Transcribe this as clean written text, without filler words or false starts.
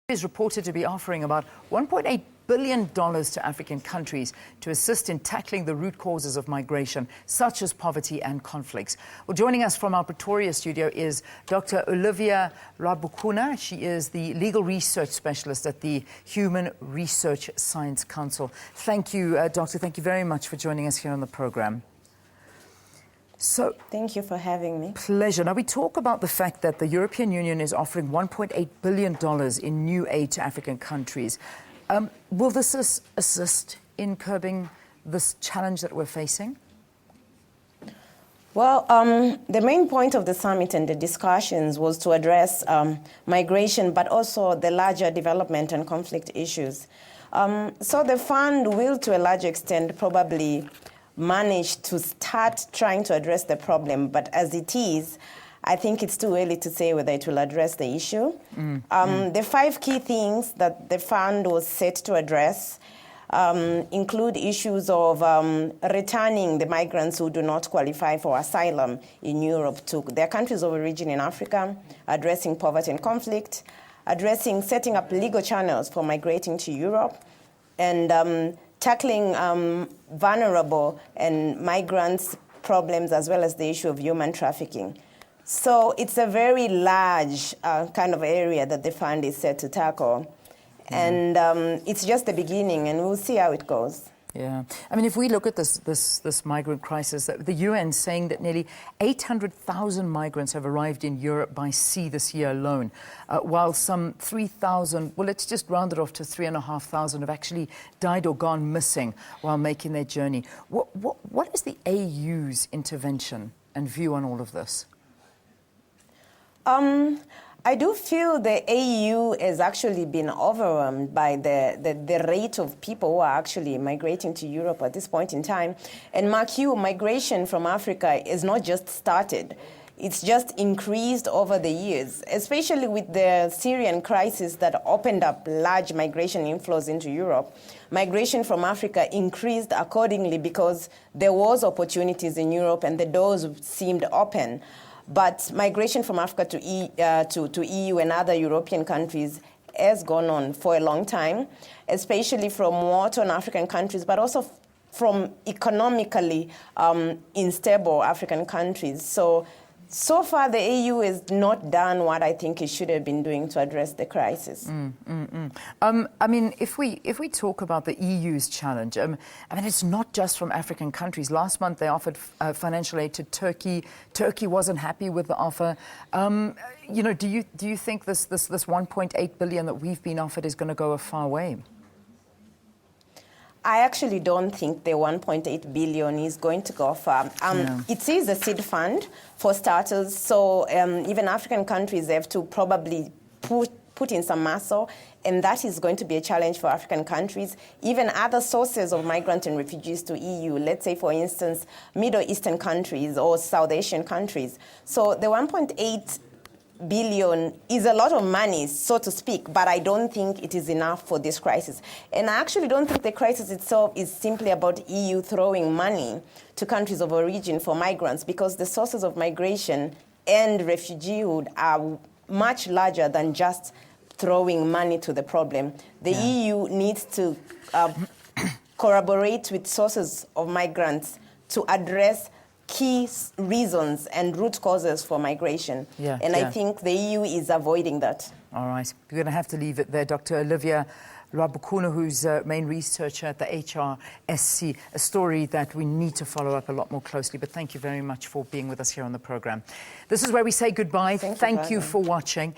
Is reported to be offering about $1.8 billion to African countries to assist in tackling the root causes of migration, such as poverty and conflicts. Well, joining us from our Pretoria studio is Dr Olivia Lwabukuna. She is the legal research specialist at the Human Research Science Council. Thank you, Doctor. Thank you very much for joining us here on the program. So, thank you for having me. Pleasure. Now, we talk about the fact that the European Union is offering $1.8 billion in new aid to African countries. Will this assist in curbing this challenge that we're facing? Well, the main point of the summit and the discussions was to address migration, but also the larger development and conflict issues. So the fund will, to a large extent, probably managed to start trying to address the problem, but as it is, I think it's too early to say whether it will address the issue. The 5 key things that the fund was set to address include issues of returning the migrants who do not qualify for asylum in Europe to their countries of origin in Africa, addressing poverty and conflict, setting up legal channels for migrating to Europe, and tackling vulnerable and migrants' problems, as well as the issue of human trafficking. So it's a very large kind of area that the fund is set to tackle. And it's just the beginning, and we'll see how it goes. Yeah. I mean, if we look at this migrant crisis, the UN is saying that nearly 800,000 migrants have arrived in Europe by sea this year alone, while some 3,000, well, let's just round it off to 3,500 have actually died or gone missing while making their journey. What is the AU's intervention and view on all of this? I do feel the AU has actually been overwhelmed by the rate of people who are actually migrating to Europe at this point in time. And mark you, migration from Africa is not just started. It's just increased over the years, especially with the Syrian crisis that opened up large migration inflows into Europe. Migration from Africa increased accordingly because there was opportunities in Europe and the doors seemed open. But migration from Africa to EU and other European countries has gone on for a long time, especially from war-torn African countries, but also from economically unstable African countries. So far, the EU has not done what I think it should have been doing to address the crisis. I mean, if we talk about the EU's challenge, I mean, it's not just from African countries. Last month, they offered financial aid to Turkey. Turkey wasn't happy with the offer. You know, do you think this 1.8 billion that we've been offered is going to go a far way? I actually don't think the 1.8 billion is going to go far. It is a seed fund, for starters, so even African countries have to probably put in some muscle, and that is going to be a challenge for African countries. Even other sources of migrants and refugees to EU, let's say, for instance, Middle Eastern countries or South Asian countries. So the 1.8 billion is a lot of money, so to speak, but I don't think it is enough for this crisis. And I actually don't think the crisis itself is simply about EU throwing money to countries of origin for migrants, because the sources of migration and refugeehood are much larger than just throwing money to the problem. The EU needs to collaborate with sources of migrants to address key reasons and root causes for migration. I think the EU is avoiding that. All right. We're going to have to leave it there. Dr Olivia Lwabukuna, who's main researcher at the HRSC, a story that we need to follow up a lot more closely. But thank you very much for being with us here on the program. This is where we say goodbye. Thank you for watching.